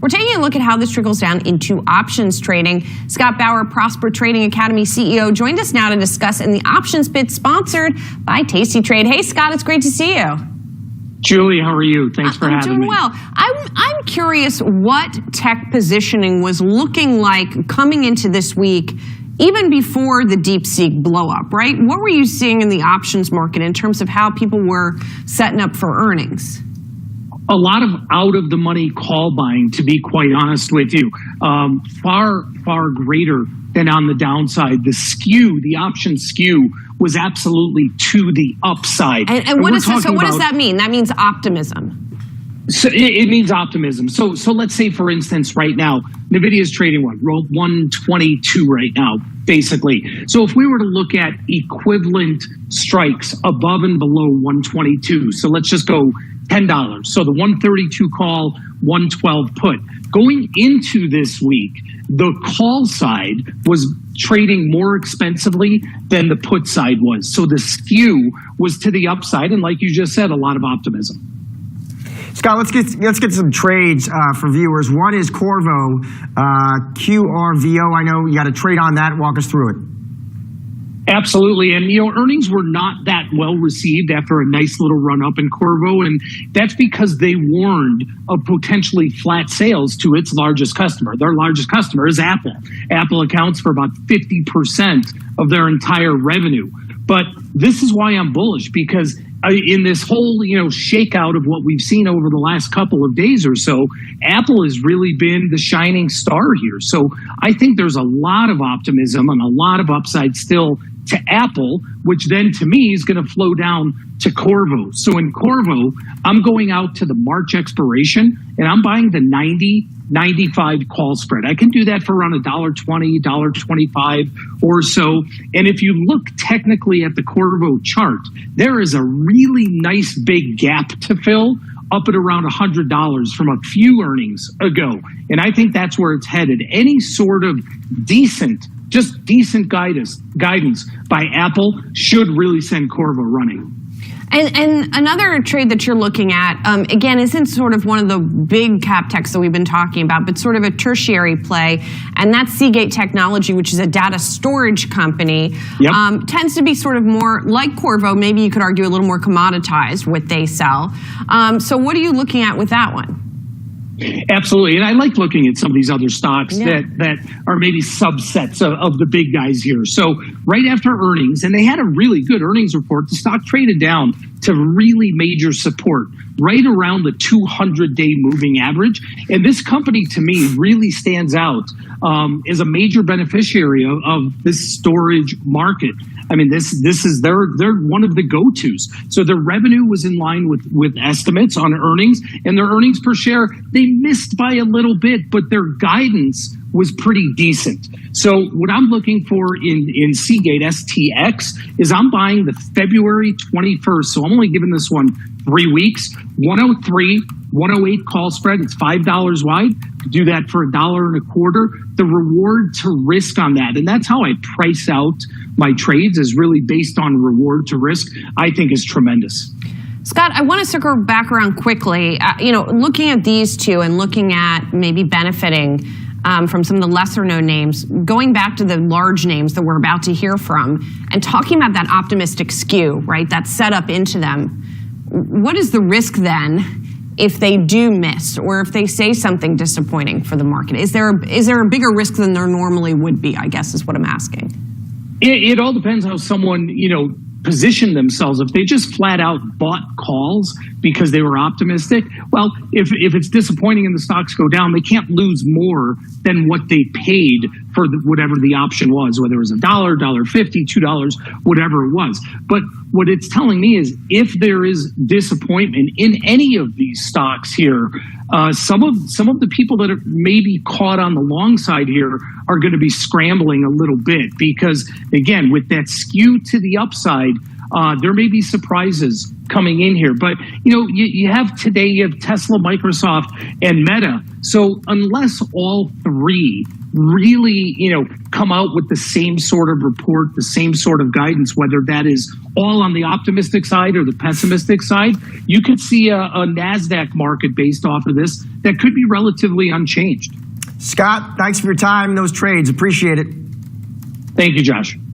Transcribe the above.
We're taking a look at how this trickles down into options trading. Scott Bauer, Prosper Trading Academy CEO, joined us now to discuss in the Options Bit sponsored by Tasty Trade. Hey, Scott, it's great to see you. Julie, how are you? Thanks for having me. I'm doing well. I'm curious what tech positioning was looking like coming into this week, even before the DeepSeek blow up, right? What were you seeing in the options market in terms of how people were setting up for earnings? A lot of out-of-the-money call buying, to be quite honest with you. Far greater than on the downside. The option skew was absolutely to the upside. And what does that mean? That means optimism. So it means optimism. So let's say, for instance, right now, NVIDIA is trading 122 right now, basically. So if we were to look at equivalent strikes above and below 122, so let's just go $10. So the 132 call, 112 put. Going into this week, the call side was trading more expensively than the put side was. So the skew was to the upside, and like you just said, a lot of optimism. Scott, let's get some trades for viewers. One is QRVO, QRVO. I know you got a trade on that. Walk us through it. Absolutely. And, earnings were not that well received after a nice little run up in QRVO. And that's because they warned of potentially flat sales to its largest customer. Their largest customer is Apple. Apple accounts for about 50% of their entire revenue. But this is why I'm bullish, because in this whole, shakeout of what we've seen over the last couple of days or so, Apple has really been the shining star here. So I think there's a lot of optimism and a lot of upside still to Apple, which then to me is going to flow down to QRVO. So in QRVO, I'm going out to the March expiration and I'm buying the 90-95 call spread. I can do that for around $1.20, $1.25 or so. And if you look technically at the QRVO chart, there is a really nice big gap to fill up at around $100 from a few earnings ago. And I think that's where it's headed. Any sort of decent guidance by Apple should really send QRVO running. And another trade that you're looking at, again, isn't sort of one of the big cap techs that we've been talking about, but sort of a tertiary play, and that's Seagate Technology, which is a data storage company. Yep. Tends to be sort of more like QRVO, maybe you could argue a little more commoditized what they sell. So what are you looking at with that one? Absolutely. And I like looking at some of these other stocks that are maybe subsets of the big guys here. So right after earnings, and they had a really good earnings report, the stock traded down to really major support right around the 200-day moving average. And this company, to me, really stands out as a major beneficiary of this storage market. I mean, this is they're one of the go-tos. So their revenue was in line with estimates on earnings, and their earnings per share, they missed by a little bit, but their guidance was pretty decent. So what I'm looking for in Seagate STX is I'm buying the February 21st. So I'm only giving this one 3 weeks, 103, 108 call spread. It's $5 wide. Do that for $1.25. The reward to risk on that, and that's how I price out my trades, is really based on reward to risk, I think is tremendous. Scott, I want to circle back around quickly. Looking at these two and looking at maybe benefiting from some of the lesser known names, going back to the large names that we're about to hear from and talking about that optimistic skew, right, that's set up into them. What is the risk then if they do miss or if they say something disappointing for the market? Is there a bigger risk than there normally would be, I guess is what I'm asking. It all depends how someone, position themselves. If they just flat out bought calls because they were optimistic, well, if it's disappointing and the stocks go down, they can't lose more than what they paid for whatever the option was, whether it was $1, $1.50, $2, whatever it was. But what it's telling me is if there is disappointment in any of these stocks here, some of the people that are maybe caught on the long side here are going to be scrambling a little bit because, again, with that skew to the upside, there may be surprises coming in here. But, you have today, you have Tesla, Microsoft, and Meta So unless all three really, come out with the same sort of report, the same sort of guidance, whether that is all on the optimistic side or the pessimistic side, you could see a NASDAQ market based off of this that could be relatively unchanged. Scott, thanks for your time, those trades. Appreciate it. Thank you, Josh.